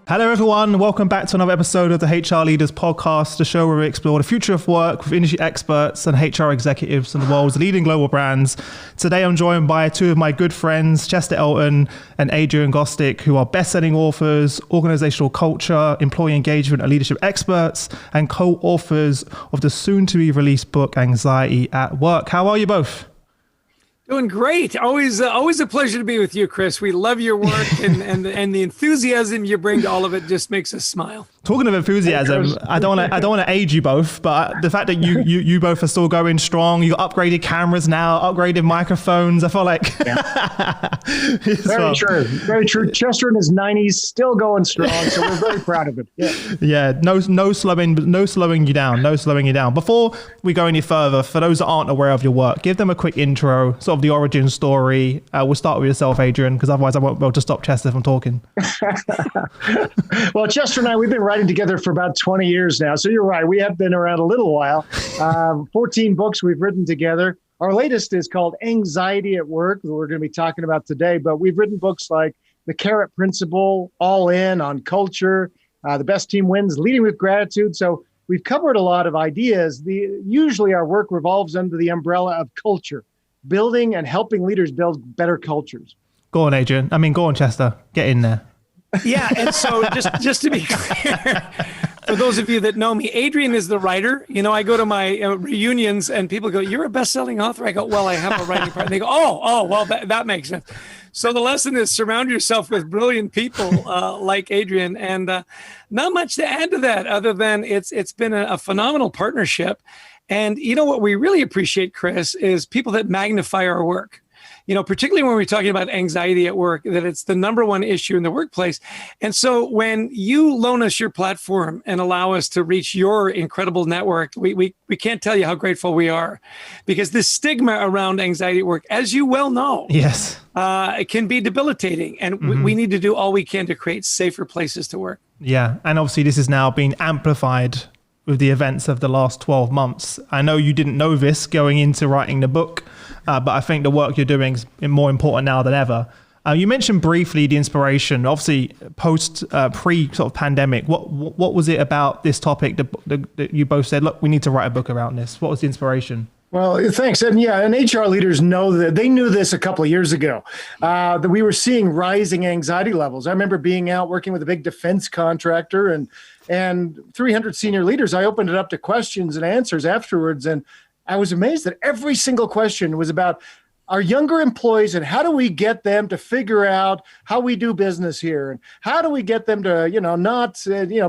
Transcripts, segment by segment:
Hello, everyone. Welcome back to another episode of the HR Leaders Podcast, the show where we explore the future of work with industry experts and HR executives and the world's leading global brands. Today, I'm joined by two of my good friends, Chester Elton and Adrian Gostick, who are best-selling authors, organizational culture, employee engagement, and leadership experts, and co-authors of the soon-to-be-released book, Anxiety at Work. How are you both? Doing great. Always a pleasure to be with you, Chris. We love your work and the enthusiasm you bring to all of it just makes us smile. Talking of enthusiasm, I don't want to age you both, but the fact that you both are still going strong, you got upgraded cameras now, upgraded microphones. I feel like very true. Chester in his 90s, still going strong, so we're very proud of it. Yeah. No slowing you down. Before we go any further, for those that aren't aware of your work, give them a quick intro, sort of the origin story. We'll start with yourself, Adrian, because otherwise I won't be able to stop Chester from talking. Well, Chester and I, we've been writing together for about 20 years now. So you're right. We have been around a little while. 14 books we've written together. Our latest is called Anxiety at Work, that we're going to be talking about today. But we've written books like The Carrot Principle, All In on Culture, The Best Team Wins, Leading with Gratitude. So we've covered a lot of ideas. Usually our work revolves under the umbrella of culture, building and helping leaders build better cultures. Go on, Adrian. Go on, Chester. Get in there. Yeah, and so just to be clear, for those of you that know me, Adrian is the writer. You know, I go to my reunions and people go, "You're a best-selling author." I go, "Well, I have a writing part." And they go, "Oh, well, that makes sense." So the lesson is surround yourself with brilliant people like Adrian, and not much to add to that other than it's been a phenomenal partnership. And you know what we really appreciate, Chris, is people that magnify our work. You know, particularly when we're talking about anxiety at work, that it's the number one issue in the workplace. And so when you loan us your platform and allow us to reach your incredible network, we can't tell you how grateful we are, because this stigma around anxiety at work, as you well know, yes, it can be debilitating. And we need to do all we can to create safer places to work. Yeah. And obviously this is now being amplified with the events of the last 12 months. I know you didn't know this going into writing the book, but I think the work you're doing is more important now than ever. You mentioned briefly the inspiration, obviously pre sort of pandemic. What was it about this topic that you both said, look, we need to write a book around this? What was the inspiration? Well, thanks. And HR leaders know that they knew this a couple of years ago, that we were seeing rising anxiety levels. I remember being out working with a big defense contractor and 300 senior leaders. I opened it up to questions and answers afterwards. And I was amazed that every single question was about our younger employees and how do we get them to figure out how we do business here? And how do we get them to, not,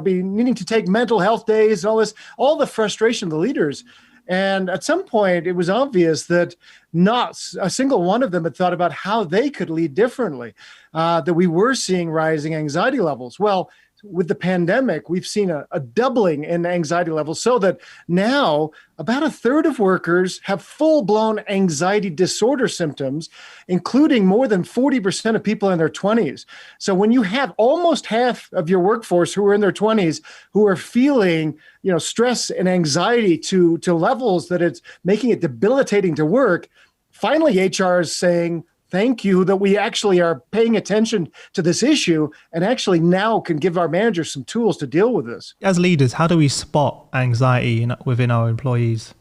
be needing to take mental health days and all the frustration of the leaders. And at some point, it was obvious that not a single one of them had thought about how they could lead differently, that we were seeing rising anxiety levels. Well, with the pandemic, we've seen a doubling in anxiety levels, so that now about a third of workers have full-blown anxiety disorder symptoms, including more than 40% of people in their 20s. So when you have almost half of your workforce who are in their 20s who are feeling, stress and anxiety to levels that it's making it debilitating to work, finally HR is saying, thank you that we actually are paying attention to this issue and actually now can give our managers some tools to deal with this. As leaders, how do we spot anxiety within our employees?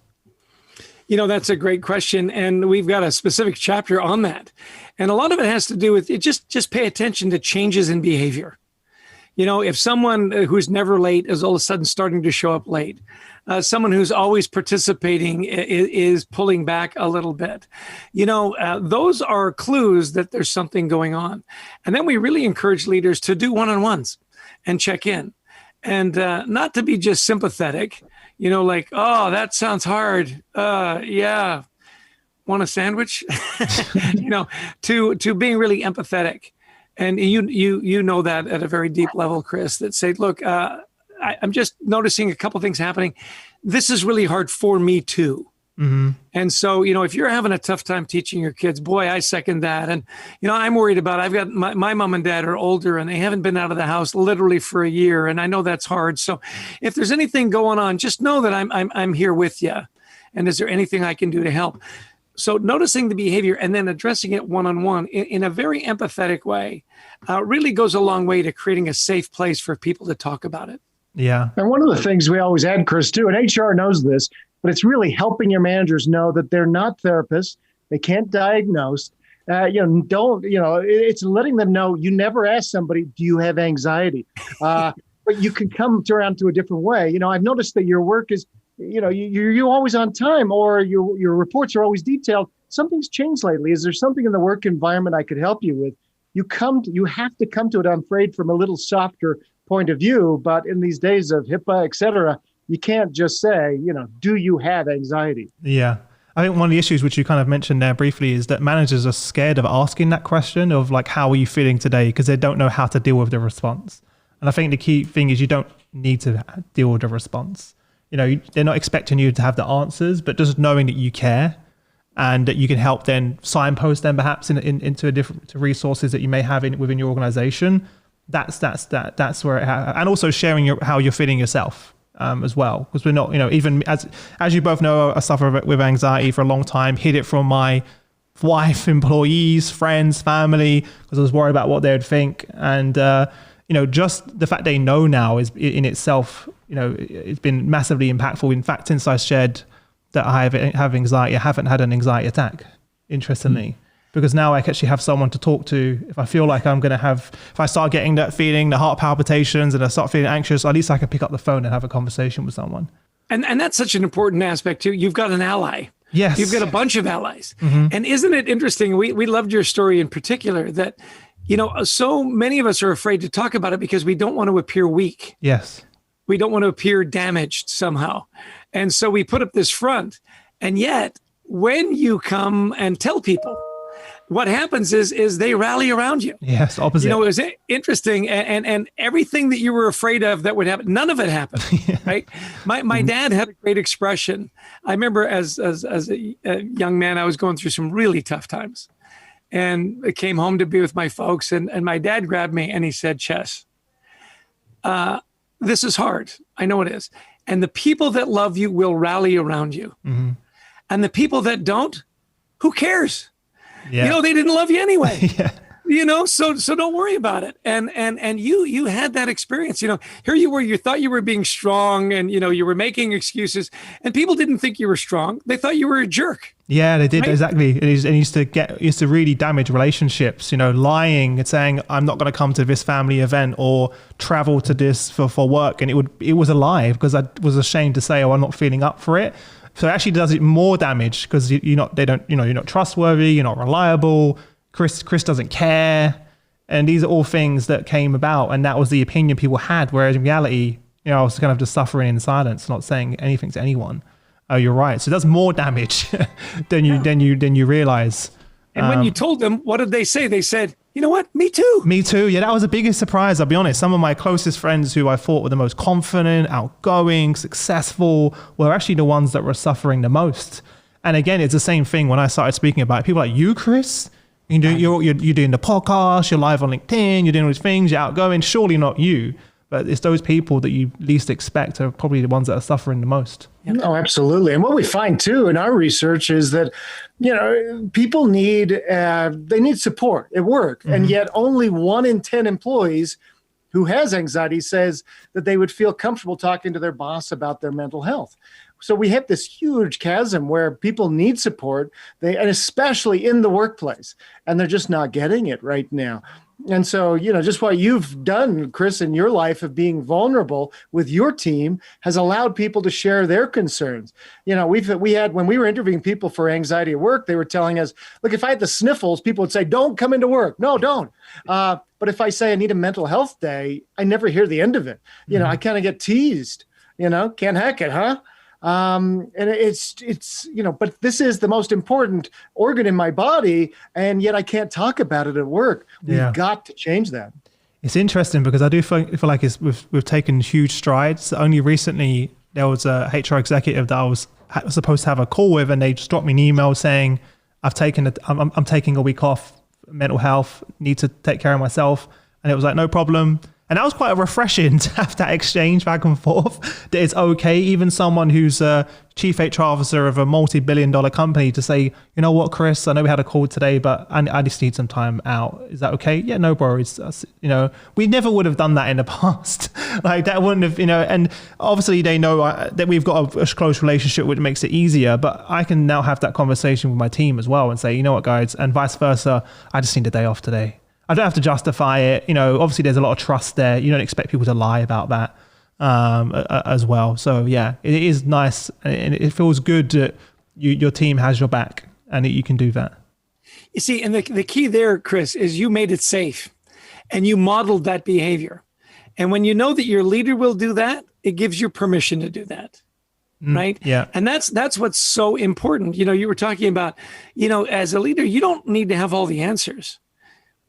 That's a great question. And we've got a specific chapter on that. And a lot of it has to do with it. Just pay attention to changes in behavior. If someone who's never late is all of a sudden starting to show up late, someone who's always participating is pulling back a little bit, those are clues that there's something going on. And then we really encourage leaders to do one-on-ones and check in, and not to be just sympathetic, like, oh, that sounds hard. Yeah. Want a sandwich? To being really empathetic. And you know that at a very deep level, Chris, that say, look, I'm just noticing a couple things happening. This is really hard for me too. Mm-hmm. And so, if you're having a tough time teaching your kids, boy, I second that. And, I'm worried about, I've got my mom and dad are older and they haven't been out of the house literally for a year. And I know that's hard. So if there's anything going on, just know that I'm here with you. And is there anything I can do to help? So noticing the behavior and then addressing it one-on-one in a very empathetic way really goes a long way to creating a safe place for people to talk about it. Yeah. And one of the things we always add, Chris, too, and HR knows this, but it's really helping your managers know that they're not therapists. They can't diagnose. It's letting them know you never ask somebody, do you have anxiety? But you can come around to a different way. I've noticed that your work is, you're always on time, or your reports are always detailed. Something's changed lately. Is there something in the work environment I could help you with? You have to come to it, I'm afraid, from a little softer point of view. But in these days of HIPAA, et cetera, you can't just say, do you have anxiety? Yeah. I think one of the issues which you kind of mentioned there briefly is that managers are scared of asking that question of like, how are you feeling today? Because they don't know how to deal with the response. And I think the key thing is you don't need to deal with the response. They're not expecting you to have the answers, but just knowing that you care and that you can help then signpost them perhaps into different resources that you may have within your organization. That's where and also sharing how you're feeling yourself. As well, because we're not, even as you both know, I suffer with anxiety for a long time, hid it from my wife, employees, friends, family, because I was worried about what they would think. And, just the fact they know now is in itself, it's been massively impactful. In fact, since I shared that I have anxiety, I haven't had an anxiety attack, interestingly. Because now I actually have someone to talk to. If I feel like if I start getting that feeling, the heart palpitations, and I start feeling anxious, at least I can pick up the phone and have a conversation with someone. And that's such an important aspect too. You've got an ally. Yes. You've got a bunch of allies. Mm-hmm. And isn't it interesting? We loved your story in particular that, so many of us are afraid to talk about it because we don't want to appear weak. Yes. We don't want to appear damaged somehow. And so we put up this front. And yet when you come and tell people, what happens is they rally around you. Yes, opposite. It was interesting, and everything that you were afraid of that would happen, none of it happened. Yeah. Right? My dad had a great expression. I remember as a young man, I was going through some really tough times, and I came home to be with my folks, and my dad grabbed me and he said, "Chess, this is hard. I know it is, and the people that love you will rally around you, mm-hmm. and the people that don't, who cares?" Yeah. They didn't love you anyway. Yeah. So don't worry about it. And you had that experience. Here you were, you thought you were being strong, and you were making excuses, and people didn't think you were strong. They thought you were a jerk. Yeah, they did, right? Exactly. It used to really damage relationships, lying and saying, I'm not going to come to this family event or travel to this for work. And it was a lie because I was ashamed to say, I'm not feeling up for it. So it actually does it more damage because you're not trustworthy, you're not reliable. Chris doesn't care. And these are all things that came about, and that was the opinion people had. Whereas in reality, I was kind of just suffering in silence, not saying anything to anyone. Oh, you're right. So it does more damage than you realize. And when you told them, what did they say? They said, you know what? Me too. Me too. Yeah, that was the biggest surprise. I'll be honest. Some of my closest friends who I thought were the most confident, outgoing, successful, were actually the ones that were suffering the most. And again, it's the same thing when I started speaking about it. People like you, Chris, you're doing the podcast, you're live on LinkedIn, you're doing all these things, you're outgoing. Surely not you. But it's those people that you least expect are probably the ones that are suffering the most. Oh, absolutely. And what we find too in our research is that, people need support at work. Mm-hmm. And yet only 1 in 10 employees who has anxiety says that they would feel comfortable talking to their boss about their mental health. So we have this huge chasm where people need support, and especially in the workplace, and they're just not getting it right now. And so, just what you've done, Chris, in your life of being vulnerable with your team has allowed people to share their concerns. We had, when we were interviewing people for anxiety at work, they were telling us, look, if I had the sniffles, people would say, don't come into work. No, don't. But if I say I need a mental health day, I never hear the end of it. Mm-hmm. I kind of get teased, can't hack it, huh? And it's but this is the most important organ in my body, and yet I can't talk about it at work. We've got to change that. It's interesting because I do feel like we've taken huge strides. Only recently there was a HR executive that I was supposed to have a call with, and they just dropped me an email saying I'm taking a week off, mental health, need to take care of myself. And it was like, no problem. And that was quite refreshing to have that exchange back and forth, that it's okay, even someone who's a chief HR officer of a multi-billion-dollar company, to say, you know what, Chris, I know we had a call today, but I just need some time out. Is that okay? Yeah, no worries. We never would have done that in the past. Like that wouldn't have, and obviously they know that we've got a close relationship, which makes it easier, but I can now have that conversation with my team as well and say, you know what, guys, and vice versa, I just need a day off today. I don't have to justify it. Obviously there's a lot of trust there. You don't expect people to lie about that as well. So yeah, it is nice, and it feels good that your team has your back and that you can do that. You see, and the key there, Chris, is you made it safe and you modeled that behavior. And when you know that your leader will do that, it gives you permission to do that. Right. Yeah. And that's what's so important. You were talking about, as a leader, you don't need to have all the answers.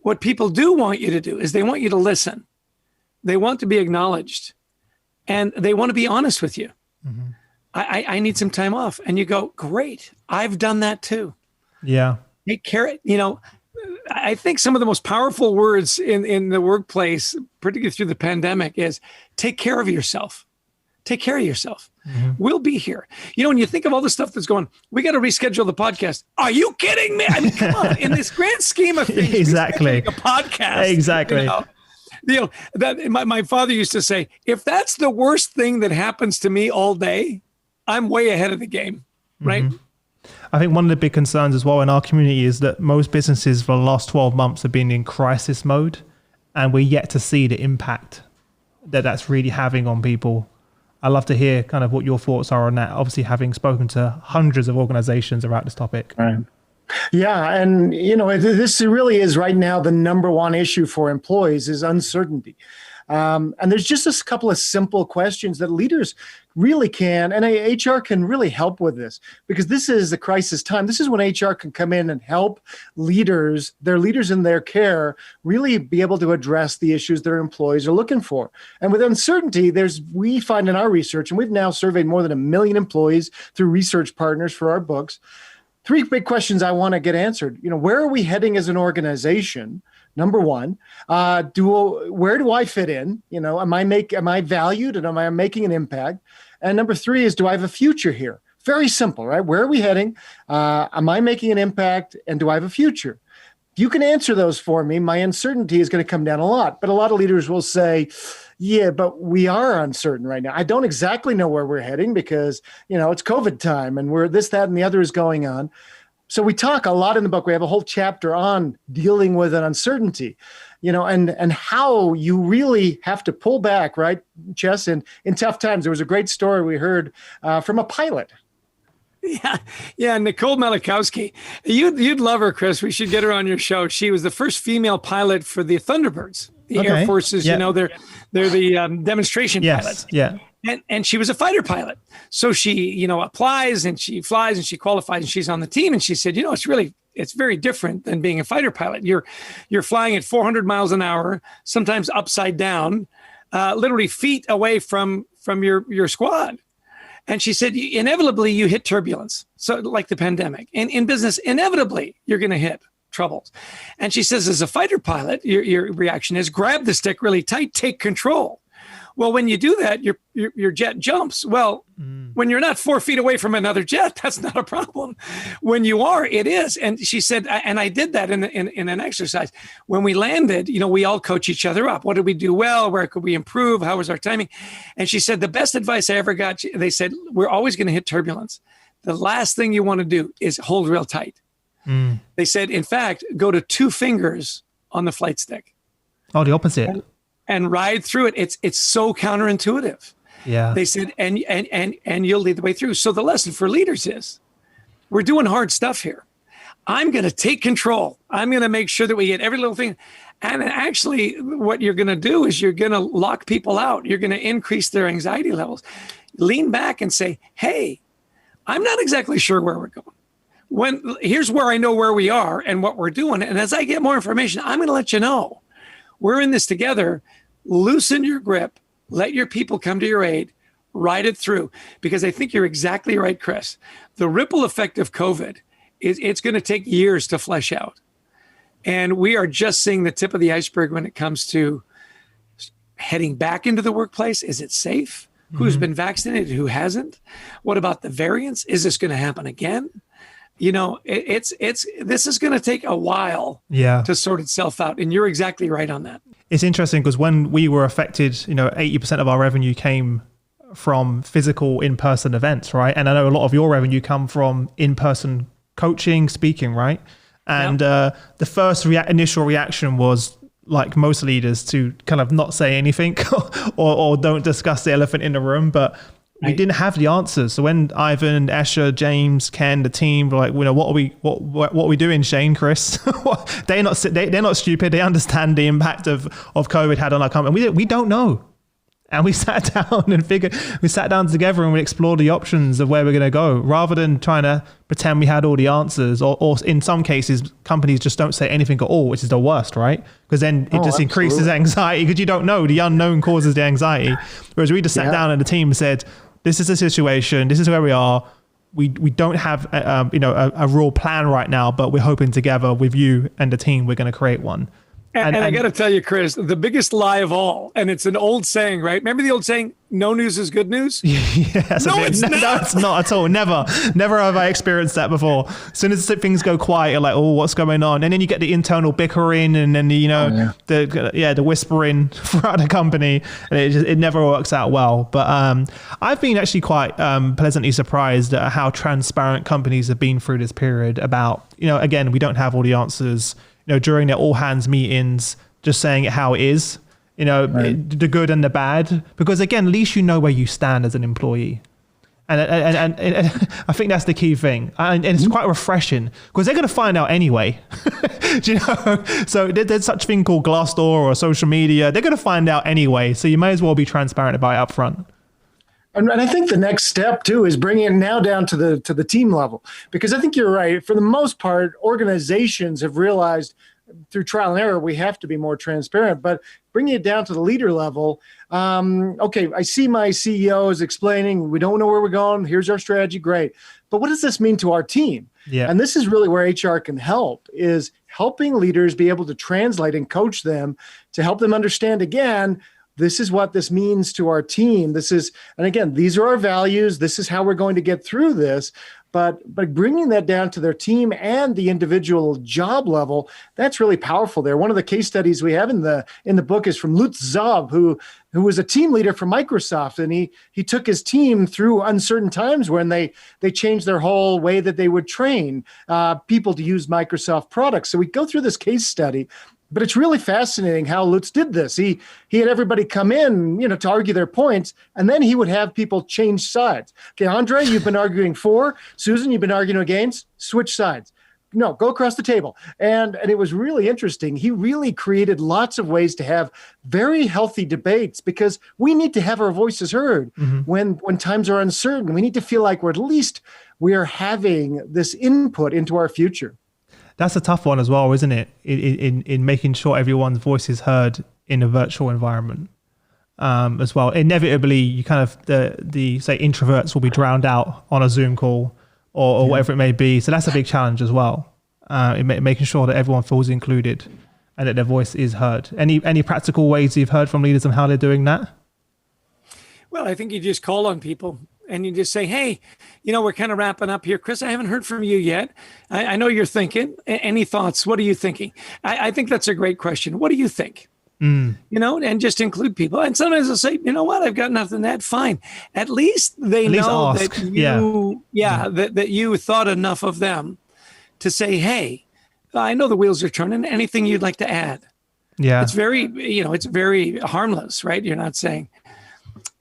What people do want you to do is they want you to listen. They want to be acknowledged, and they want to be honest with you. Mm-hmm. I need some time off. And you go, great. I've done that too. Yeah. Take care. I think some of the most powerful words in the workplace, particularly through the pandemic, is take care of yourself. Take care of yourself. Mm-hmm. We'll be here. When you think of all the stuff that's going, we got to reschedule the podcast. Are you kidding me? I mean, come on. In this grand scheme of things, exactly. A podcast. Exactly. That my father used to say, if that's the worst thing that happens to me all day, I'm way ahead of the game. Right. Mm-hmm. I think one of the big concerns as well in our community is that most businesses for the last 12 months have been in crisis mode, and we're yet to see the impact that's really having on people. I'd love to hear kind of what your thoughts are on that, obviously having spoken to hundreds of organizations about this topic. Right. Yeah. And, this really is right now the number one issue for employees is uncertainty. And there's just a couple of simple questions that leaders really can, and HR can really help with this, because this is a crisis time. This is when HR can come in and help leaders, their leaders in their care, really be able to address the issues their employees are looking for. And with uncertainty, we find in our research, and we've now surveyed more than 1 million employees through research partners for our books, 3 big questions I want to get answered. Where are we heading as an organization? Number one, where do I fit in? Am I valued, and am I making an impact? And number 3 is, do I have a future here? Very simple, right? Where are we heading? Am I making an impact, and do I have a future? If you can answer those for me, my uncertainty is going to come down a lot. But a lot of leaders will say, yeah, but we are uncertain right now. I don't exactly know where we're heading because, it's COVID time and we're this, that, and the other is going on. So we talk a lot in the book. We have a whole chapter on dealing with an uncertainty, and how you really have to pull back, right, Chess? And in tough times, there was a great story we heard from a pilot. Yeah, Nicole Malikowski. You'd love her, Chris. We should get her on your show. She was the first female pilot for the Thunderbirds, the Air Force's. Yep. They're the demonstration pilots. Yeah. And she was a fighter pilot. So she, applies and she flies and she qualifies and she's on the team. And she said, it's very different than being a fighter pilot. You're flying at 400 miles an hour, sometimes upside down, literally feet away from your squad. And she said, inevitably you hit turbulence. So like the pandemic. And in business, inevitably you're going to hit troubles. And she says, as a fighter pilot, your reaction is grab the stick really tight, take control. Well, when you do that, your jet jumps. Well, when you're not 4 feet away from another jet, that's not a problem. When you are, it is. And she said, and I did that in an exercise. When we landed, we all coach each other up. What did we do well? Where could we improve? How was our timing? And she said, the best advice I ever got, they said, we're always going to hit turbulence. The last thing you want to do is hold real tight. They said, in fact, go to 2 fingers on the flight stick. Oh, the opposite. And ride through it. It's so counterintuitive. Yeah. They said, and you'll lead the way through. So the lesson for leaders is, we're doing hard stuff here. I'm going to take control. I'm going to make sure that we get every little thing. And actually, what you're going to do is you're going to lock people out. You're going to increase their anxiety levels. Lean back and say, hey, I'm not exactly sure where we're going. Here's where I know where we are and what we're doing. And as I get more information, I'm going to let you know. We're in this together. Loosen your grip. Let your people come to your aid. Ride it through. Because I think you're exactly right, Chris. The ripple effect of COVID, it's going to take years to flesh out. And we are just seeing the tip of the iceberg when it comes to heading back into the workplace? Is it safe? Who's been vaccinated? Who hasn't? What about the variants? Is this going to happen again? This is going to take a while to sort itself out. And you're exactly right on that. It's interesting because when we were affected, 80% of our revenue came from physical in-person events, right? And I know a lot of your revenue come from in-person coaching, speaking, right? And the first initial reaction was, like most leaders, to kind of not say anything or don't discuss the elephant in the room. But we didn't have the answers. So when Ivan, Escher, James, Ken, the team were like, what are we doing, Shane, Chris? they're not stupid. They understand the impact of COVID had on our company. We don't know. And we sat down together and we explored the options of where we're going to go, rather than trying to pretend we had all the answers. Or in some cases, companies just don't say anything at all, which is the worst, right? Because then it just increases anxiety, because you don't know. The unknown causes the anxiety. Whereas we just sat down and the team said, this is the situation. This is where we are. We don't have a real plan right now, but we're hoping together with you and the team, we're going to create one. And I got to tell you, Chris, the biggest lie of all, and it's an old saying, right? Remember the old saying, no news is good news? It's not. No, it's not at all. Never have I experienced that before. As soon as things go quiet, you're like, oh, what's going on? And then you get the internal bickering and then the whispering throughout the company, and it never works out well. But I've been actually quite pleasantly surprised at how transparent companies have been through this period about, again, we don't have all the answers. During their all hands meetings, just saying it how it is, the good and the bad, because again, at least you know where you stand as an employee. And I think that's the key thing. And it's quite refreshing, because they're going to find out anyway. So there's such thing called Glassdoor or social media. They're going to find out anyway. So you may as well be transparent about it up front. And I think the next step too is bringing it now down to the team level, because I think you're right. For the most part, organizations have realized through trial and error we have to be more transparent. But bringing it down to the leader level, I see my CEOs explaining, we don't know where we're going. Here's our strategy. Great. But what does this mean to our team? Yeah. And this is really where HR can help, is helping leaders be able to translate and coach them to help them understand, again, this is what this means to our team. And again, these are our values. This is how we're going to get through this. But bringing that down to their team and the individual job level, that's really powerful there. One of the case studies we have in the book is from Lutz Zob, who was a team leader for Microsoft. And he took his team through uncertain times when they changed their whole way that they would train people to use Microsoft products. So we go through this case study. But it's really fascinating how Lutz did this. He had everybody come in, to argue their points, and then he would have people change sides. Okay, Andre, you've been arguing for. Susan, you've been arguing against. Switch sides. No, go across the table. And it was really interesting. He really created lots of ways to have very healthy debates, because we need to have our voices heard when times are uncertain. We need to feel like we are having this input into our future. That's a tough one as well, isn't it? In making sure everyone's voice is heard in a virtual environment as well. Inevitably, you kind of the say introverts will be drowned out on a Zoom call or whatever it may be. So that's a big challenge as well, in making sure that everyone feels included and that their voice is heard. Any practical ways you've heard from leaders on how they're doing that? Well, I think you just call on people. And you just say, hey, we're kind of wrapping up here. Chris, I haven't heard from you yet. I know you're thinking. Any thoughts? What are you thinking? I think that's a great question. What do you think? And just include people. And sometimes they'll say, you know what? I've got nothing that fine. At least they know ask. That you, that you thought enough of them to say, hey, I know the wheels are turning. Anything you'd like to add? Yeah. It's very, it's very harmless, right? You're not saying,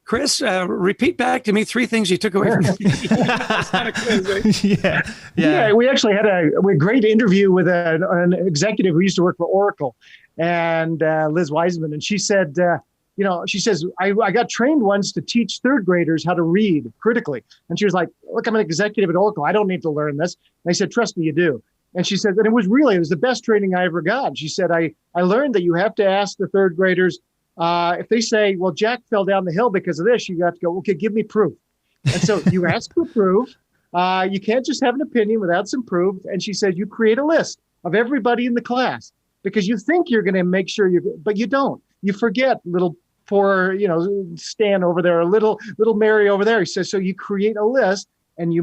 Chris, repeat back to me 3 things you took away from me. That's kind of crazy, right? Yeah. We actually had a great interview with an executive who used to work for Oracle, and Liz Wiseman. And she said, I got trained once to teach 3rd graders how to read critically. And she was like, look, I'm an executive at Oracle. I don't need to learn this. And I said, trust me, you do. And she said that it was the best training I ever got. She said, I learned that you have to ask the 3rd graders, if they say, well, Jack fell down the hill because of this, you got to go, okay, give me proof. And so you ask for proof. You can't just have an opinion without some proof. And she said, you create a list of everybody in the class, because you think you're going to make sure but you don't. You forget little for, Stan over there, little Mary over there. He says, so you create a list and you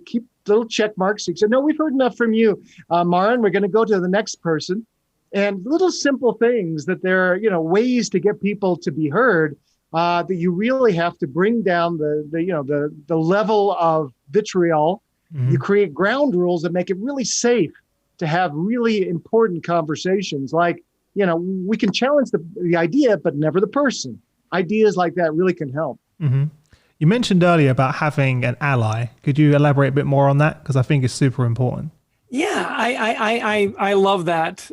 keep little check marks. He said, no, we've heard enough from you, Marin. We're going to go to the next person. And little simple things that there are, ways to get people to be heard, that you really have to bring down the level of vitriol. Mm-hmm. You create ground rules that make it really safe to have really important conversations. Like, we can challenge the idea, but never the person. Ideas like that really can help. Mm-hmm. You mentioned earlier about having an ally. Could you elaborate a bit more on that? Because I think it's super important. Yeah, I love that.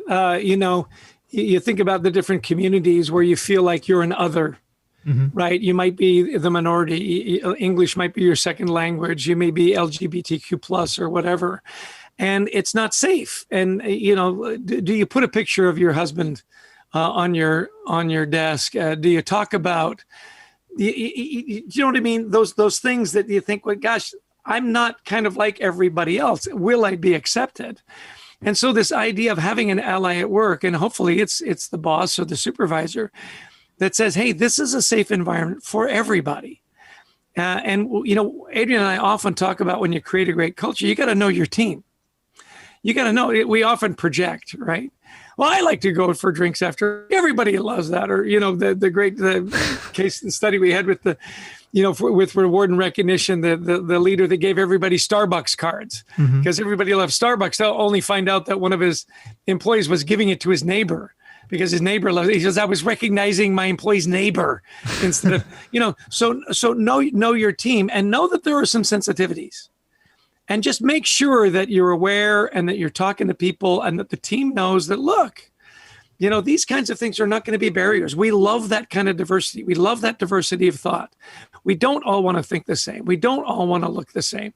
You think about the different communities where you feel like you're an other, mm-hmm. right? You might be the minority. English might be your second language. You may be LGBTQ plus or whatever, and it's not safe. And do you put a picture of your husband on your desk? Do you talk about? You know what I mean? Those things that you think, well, gosh, I'm not kind of like everybody else. Will I be accepted? And so this idea of having an ally at work, and hopefully it's the boss or the supervisor that says, hey, this is a safe environment for everybody. And Adrian and I often talk about when you create a great culture, you got to know your team. You got to know, we often project, right? Well, I like to go for drinks after. Everybody loves that. Or, the case and study we had with with reward and recognition, the leader that gave everybody Starbucks cards because everybody loves Starbucks. They'll only find out that one of his employees was giving it to his neighbor because his neighbor loves it. He says, I was recognizing my employee's neighbor instead of, so know your team and know that there are some sensitivities. And just make sure that you're aware and that you're talking to people and that the team knows that, look, these kinds of things are not going to be barriers. We love that kind of diversity. We love that diversity of thought. We don't all want to think the same. We don't all want to look the same.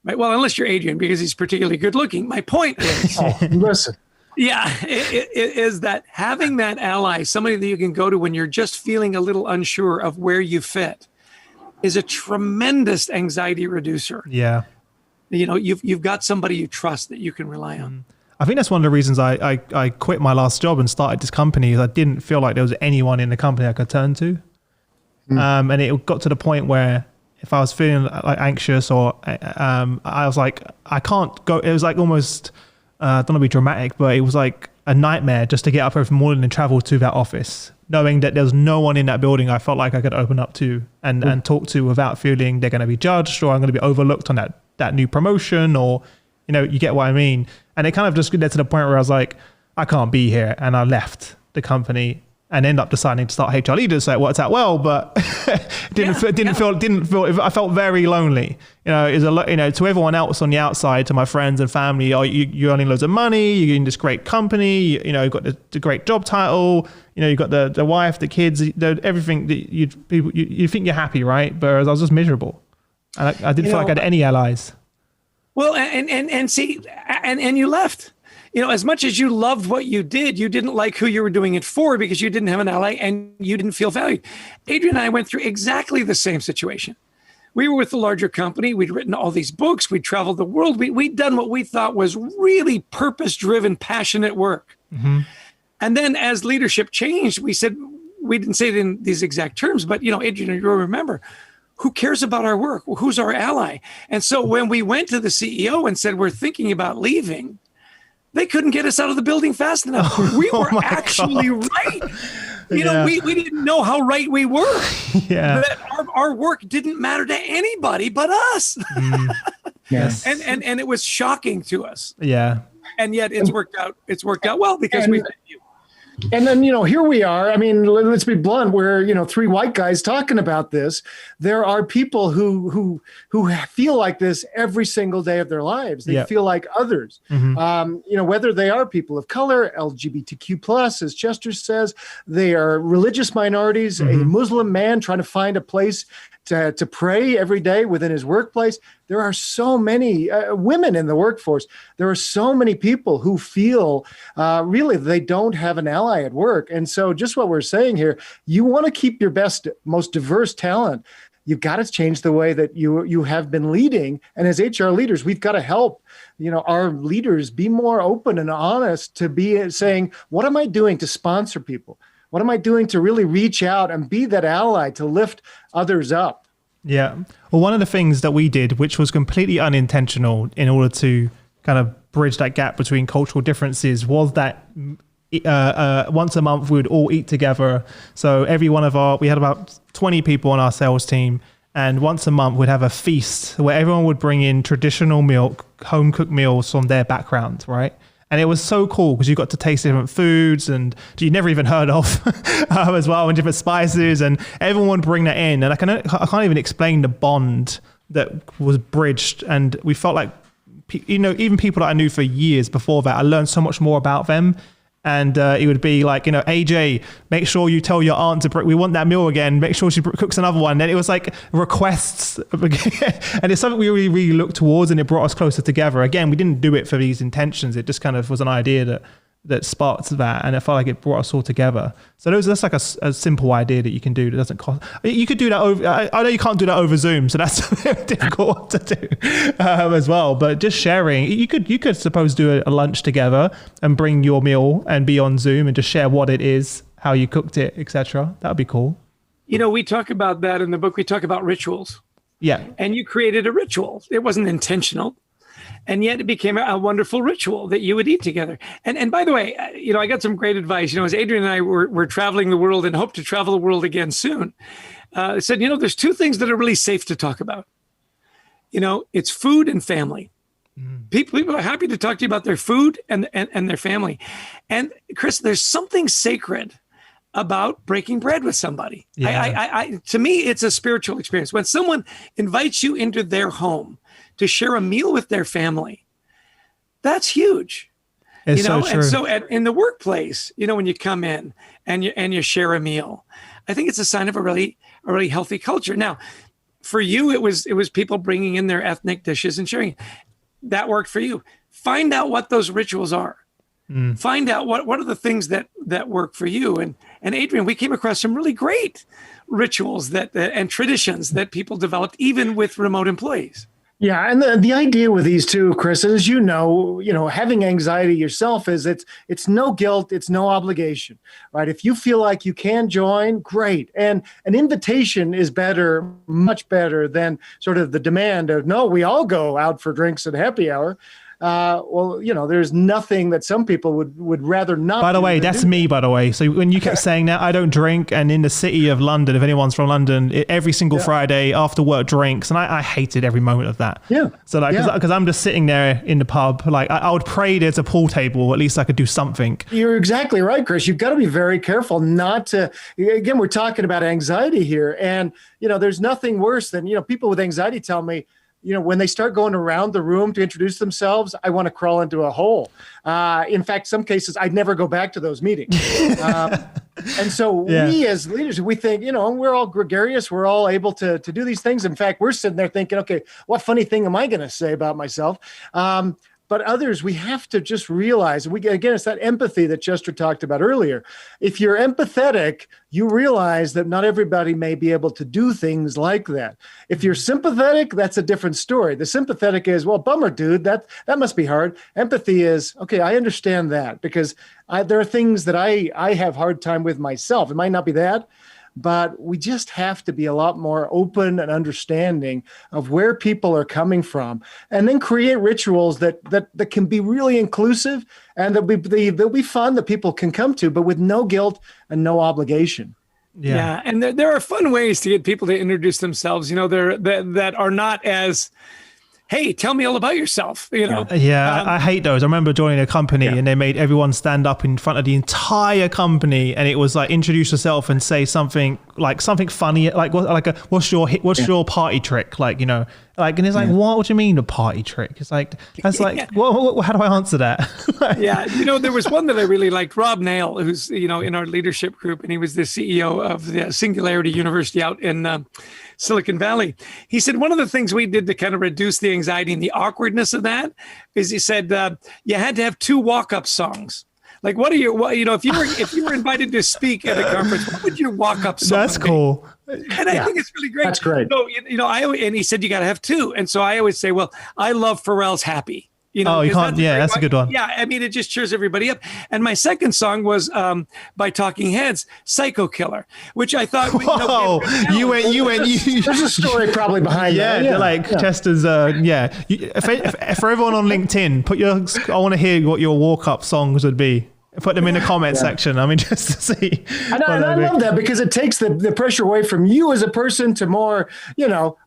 Right? Well, unless you're Adrian, because he's particularly good looking. My point is, listen. Yeah, it is that having that ally, somebody that you can go to when you're just feeling a little unsure of where you fit, is a tremendous anxiety reducer. Yeah. You've got somebody you trust that you can rely on. I think that's one of the reasons I quit my last job and started this company is I didn't feel like there was anyone in the company I could turn to. And it got to the point where if I was feeling like anxious or I was like, I can't go. It was like almost, I don't want to be dramatic, but it was like a nightmare just to get up every morning and travel to that office, knowing that there's no one in that building I felt like I could open up to and talk to without feeling they're going to be judged or I'm going to be overlooked on that new promotion or, you get what I mean? And it kind of just led to the point where I was like, I can't be here. And I left the company and ended up deciding to start HR Leaders. So it worked out well, but didn't feel, I felt very lonely. Is a lot, to everyone else on the outside, to my friends and family, you're earning loads of money, you're in this great company, you've got the great job title, you've got the wife, the kids, everything that you think you're happy, right? But I was just miserable. And I didn't feel like I had any allies. Well, and see, and you left. As much as you loved what you did, you didn't like who you were doing it for because you didn't have an ally and you didn't feel valued. Adrian and I went through exactly the same situation. We were with a larger company. We'd written all these books. We'd traveled the world. We'd done what we thought was really purpose-driven, passionate work. Mm-hmm. And then as leadership changed, we didn't say it in these exact terms, but, Adrian, you'll remember, who cares about our work? Who's our ally? And so when we went to the CEO and said, we're thinking about leaving, they couldn't get us out of the building fast enough. We were actually right. We didn't know how right we were. Yeah. That our work didn't matter to anybody but us. Yes. And it was shocking to us. Yeah. And yet it's worked out. It's worked out well because we met you. And then, here we are. I mean, let's be blunt. We're, three white guys talking about this. There are people who feel like this every single day of their lives. They feel like others, whether they are people of color, LGBTQ plus, as Chester says, they are religious minorities, a Muslim man trying to find a place to pray every day within his workplace. There are so many women in the workforce. There are so many people who feel really they don't have an ally at work. And so just what we're saying here, you want to keep your best, most diverse talent. You've got to change the way that you have been leading. And as HR leaders, we've got to help, our leaders be more open and honest to be saying, what am I doing to sponsor people? What am I doing to really reach out and be that ally to lift others up? Yeah. Well, one of the things that we did, which was completely unintentional in order to kind of bridge that gap between cultural differences, was that once a month we would all eat together. So we had about 20 people on our sales team, and once a month we'd have a feast where everyone would bring in traditional home cooked meals from their background, right? And it was so cool because you got to taste different foods and you never even heard of as well, and different spices, and everyone would bring that in. And I can't even explain the bond that was bridged. And we felt like, even people that I knew for years before that, I learned so much more about them. And it would be like, AJ, make sure you tell your aunt we want that meal again. Make sure she cooks another one. And it was like requests. And it's something we really, really looked towards, and it brought us closer together. Again, we didn't do it for these intentions. It just kind of was an idea that sparked that, and it felt like it brought us all together. So that's like a simple idea that you can do that doesn't cost. You could do that over. I know you can't do that over Zoom, so that's a difficult one to do as well. But just sharing, you could suppose do a lunch together and bring your meal and be on Zoom and just share what it is, how you cooked it, etc. That would be cool. We talk about that in the book. We talk about rituals. Yeah. And you created a ritual. It wasn't intentional. And yet it became a wonderful ritual that you would eat together. And by the way, I got some great advice. As Adrian and I were traveling the world and hope to travel the world again soon, said, there's two things that are really safe to talk about. It's food and family. People are happy to talk to you about their food and their family. And Chris, there's something sacred about breaking bread with somebody. Yeah. To me, it's a spiritual experience. When someone invites you into their home to share a meal with their family, that's huge. It's so true. And so in the workplace, when you come in and you share a meal, I think it's a sign of a really healthy culture. Now, for you, it was people bringing in their ethnic dishes and sharing. That worked for you. Find out what those rituals are. Find out what are the things that work for you. And Adrian, we came across some really great rituals and traditions that people developed even with remote employees. Yeah, and the idea with these two, Chris, as having anxiety yourself is it's no guilt, it's no obligation, right? If you feel like you can join, great. And an invitation is better, much better than sort of the demand of, no, we all go out for drinks at happy hour. There's nothing that some people would rather not. By the way, that's me, by the way. So when you kept saying that, I don't drink. And in the city of London, if anyone's from London, every single Friday after work drinks. And I hated every moment of that. Yeah. So because I'm just sitting there in the pub, like I would pray there's a pool table. At least I could do something. You're exactly right, Chris. You've got to be very careful not to, again, we're talking about anxiety here. And, there's nothing worse than, people with anxiety tell me, when they start going around the room to introduce themselves, I want to crawl into a hole. In fact, some cases, I'd never go back to those meetings. And so we as leaders, we think, we're all gregarious. We're all able to do these things. In fact, we're sitting there thinking, okay, what funny thing am I going to say about myself? But others, we have to just realize, again, it's that empathy that Chester talked about earlier. If you're empathetic, you realize that not everybody may be able to do things like that. If you're sympathetic, that's a different story. The sympathetic is, well, bummer, dude, that must be hard. Empathy is, okay, I understand that because there are things that I have hard time with myself. It might not be that, but we just have to be a lot more open and understanding of where people are coming from, and then create rituals that can be really inclusive and they'll be fun that people can come to, but with no guilt and no obligation. Yeah. And there are fun ways to get people to introduce themselves, that are not as, hey, tell me all about yourself. I hate those. I remember joining a company and they made everyone stand up in front of the entire company, and it was like, introduce yourself and say something funny, what's your party trick, and it's like, what do you mean a party trick? It's like, that's like, what, how do I answer that? There was one that I really liked, Rob Nail, who's, in our leadership group, and he was the CEO of the Singularity University out in Silicon Valley. He said, one of the things we did to kind of reduce the anxiety and the awkwardness of that is he said, you had to have 2 walk-up songs. Like, if you were invited to speak at a conference, what would your walk-up song That's cool. And I think it's really great. That's great. So, and he said, you got to have 2. And so I always say, well, I love Pharrell's Happy. You know, Oh, you can't. Yeah, that's a good one. Yeah, I mean, it just cheers everybody up. And my second song was by Talking Heads, "Psycho Killer," which I thought. Whoa, you went. There's a story probably behind that. Yeah, like Chester's. For everyone on LinkedIn, I want to hear what your walk-up songs would be. Put them in the comment section. I mean, just to see. And I love that because it takes the pressure away from you as a person to more,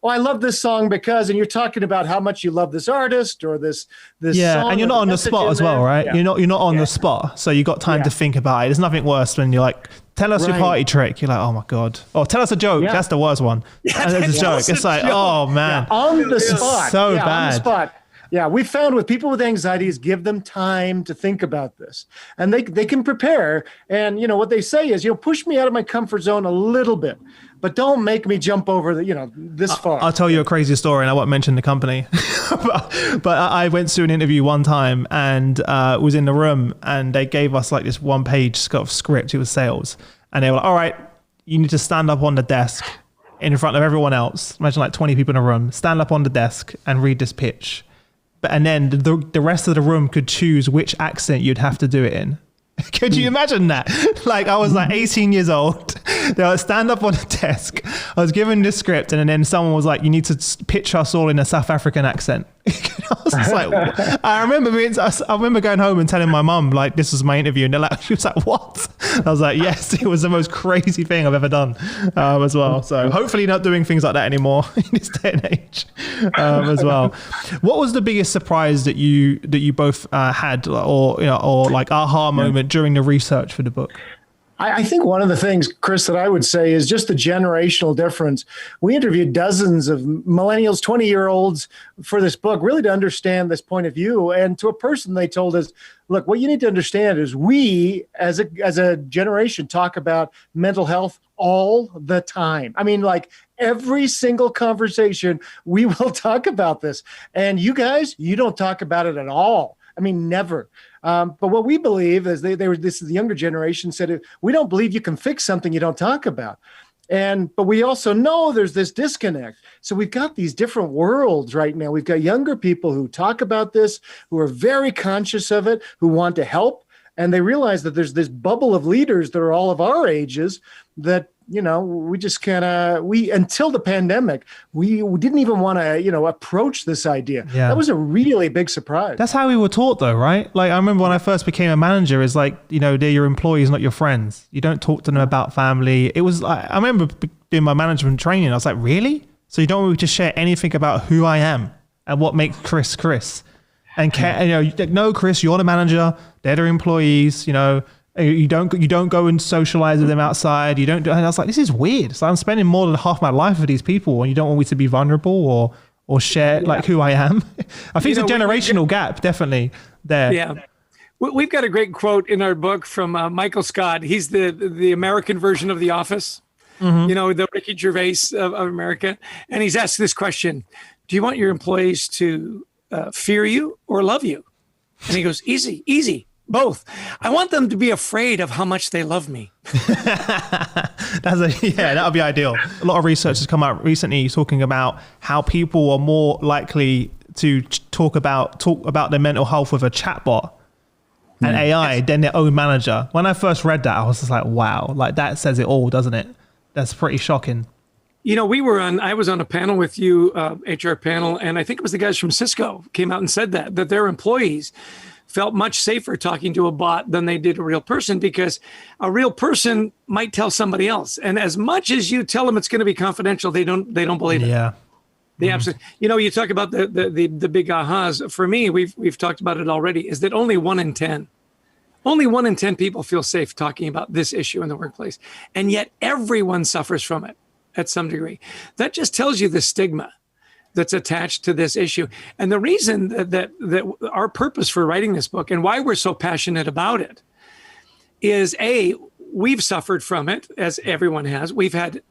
I love this song because, and you're talking about how much you love this artist or this song. And you're not on the spot as well, right? Yeah. You're not on the spot. So you got time to think about it. There's nothing worse when you're like, tell us your party trick. You're like, oh my God. Oh, tell us a joke. That's the worst one. Yeah, and it's a joke. It's like, oh man. Yeah, on the spot. So bad. On the spot. Yeah, we found with people with anxieties, give them time to think about this, and they can prepare. And what they say is, push me out of my comfort zone a little bit, but don't make me jump over this far. I'll tell you a crazy story, and I won't mention the company, but I went to an interview one time and was in the room, and they gave us like this 1-page script. It was sales, and they were like, "All right, you need to stand up on the desk in front of everyone else. Imagine like 20 people in a room. Stand up on the desk and read this pitch." And then the rest of the room could choose which accent you'd have to do it in. Could you imagine that? Like I was like 18 years old. They were stand up on the desk. I was given this script, and then someone was like, "You need to pitch us all in a South African accent." I was just like, what? I remember going home and telling my mum like this was my interview, and she was like, "What?" I was like, "Yes, it was the most crazy thing I've ever done," as well. So hopefully not doing things like that anymore in this day and age, as well. What was the biggest surprise that you both had, or like aha moment during the research for the book? I think one of the things, Chris, that I would say is just the generational difference. We interviewed dozens of millennials, 20-year-olds for this book, really to understand this point of view. And to a person, they told us, look, what you need to understand is we, as a generation, talk about mental health all the time. I mean, like every single conversation, we will talk about this. And you guys, you don't talk about it at all. I mean, never. But what we believe is this is the younger generation said, we don't believe you can fix something you don't talk about. But we also know there's this disconnect. So we've got these different worlds right now. We've got younger people who talk about this, who are very conscious of it, who want to help. And they realize that there's this bubble of leaders that are all of our ages that, we just until the pandemic, we didn't even want to, approach this idea. Yeah. That was a really big surprise. That's how we were taught though, right? Like I remember when I first became a manager, it's like, they're your employees, not your friends. You don't talk to them about family. It was like, I remember doing my management training. I was like, really? So you don't want me to share anything about who I am and what makes Chris? And no, Chris, you're the manager. They're their employees, You don't go and socialize with them outside. You don't do, and I was like, this is weird. So I'm spending more than half my life with these people, and you don't want me to be vulnerable or share like who I am. I think it's a generational gap, definitely there. Yeah. We've got a great quote in our book from Michael Scott. He's the American version of The Office, the Ricky Gervais of America. And he's asked this question: do you want your employees to fear you or love you? And he goes, easy. Both. I want them to be afraid of how much they love me. That would be ideal. A lot of research has come out recently talking about how people are more likely to talk about their mental health with a chatbot and AI than their own manager. When I first read that, I was just like, wow, like that says it all, doesn't it? That's pretty shocking. I was on a panel with you, HR panel, and I think it was the guys from Cisco came out and said that their employees felt much safer talking to a bot than they did a real person, because a real person might tell somebody else. And as much as you tell them it's going to be confidential, they don't believe it. Yeah. They absolutely, you talk about the big ahas. For me, we've talked about it already, is that only 1 in 10 people feel safe talking about this issue in the workplace. And yet everyone suffers from it at some degree. That just tells you the stigma that's attached to this issue. And the reason that our purpose for writing this book and why we're so passionate about it is, we've suffered from it, as everyone has. We've had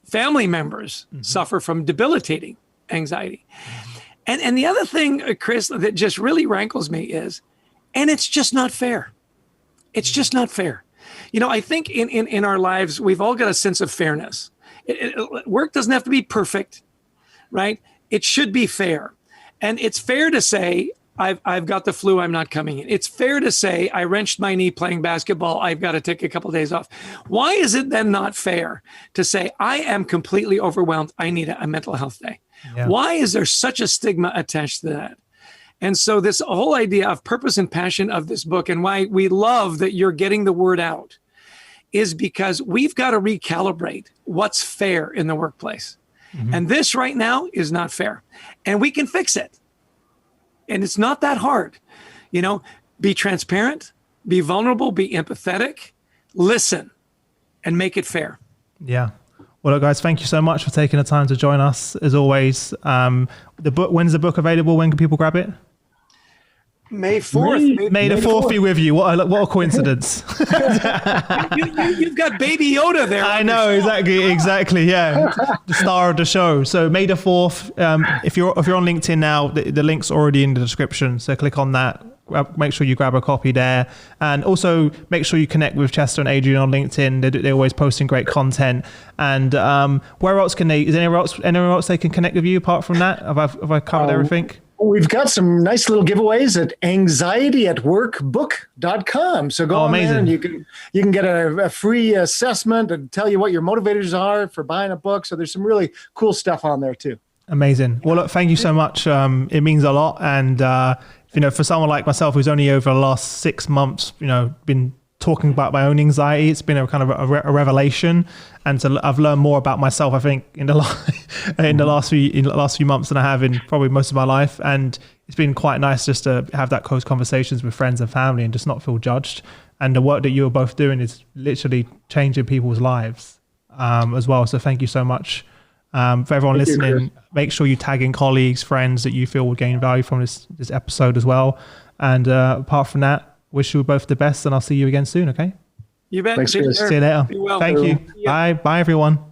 family members suffer from debilitating anxiety. And the other thing, Chris, that just really rankles me is, and it's just not fair. It's just not fair. I think in our lives, we've all got a sense of fairness. Work doesn't have to be perfect, right? It should be fair. And it's fair to say, I've got the flu, I'm not coming in. It's fair to say I wrenched my knee playing basketball, I've got to take a couple of days off. Why is it then not fair to say I am completely overwhelmed, I need a mental health day? Yeah. Why is there such a stigma attached to that? And so this whole idea of purpose and passion of this book, and why we love that you're getting the word out, is because we've got to recalibrate what's fair in the workplace. Mm-hmm. And this right now is not fair. And we can fix it. And it's not that hard. Be transparent, be vulnerable, be empathetic, listen, and make it fair. Yeah. Well, look, guys, thank you so much for taking the time to join us, as always. The book, when's the book available? When can people grab it? May 4th. May the 4th be with you. What a coincidence. You've got Baby Yoda there. I know, exactly. Yeah. The star of the show. So May the 4th, if you're on LinkedIn now, the link's already in the description. So click on that. Make sure you grab a copy there. And also make sure you connect with Chester and Adrian on LinkedIn. They're always posting great content. And where else is anywhere else they can connect with you apart from that? Have I covered everything? We've got some nice little giveaways at anxietyatworkbook.com. So go on there and you can get a free assessment and tell you what your motivators are for buying a book. So there's some really cool stuff on there too. Amazing. Well, look, thank you so much. It means a lot. And, for someone like myself, who's only over the last 6 months, been talking about my own anxiety, it's been a kind of a revelation. And so I've learned more about myself, I think, in the last few months than I have in probably most of my life. And it's been quite nice just to have that close conversations with friends and family and just not feel judged. And the work that you're both doing is literally changing people's lives as well. So thank you so much. For everyone listening, make sure you tag in colleagues, friends that you feel will gain value from this episode as well. And apart from that, wish you both the best, and I'll see you again soon, okay? You bet. Thanks, Chris. See you later. Thank you. Bye. Bye, everyone.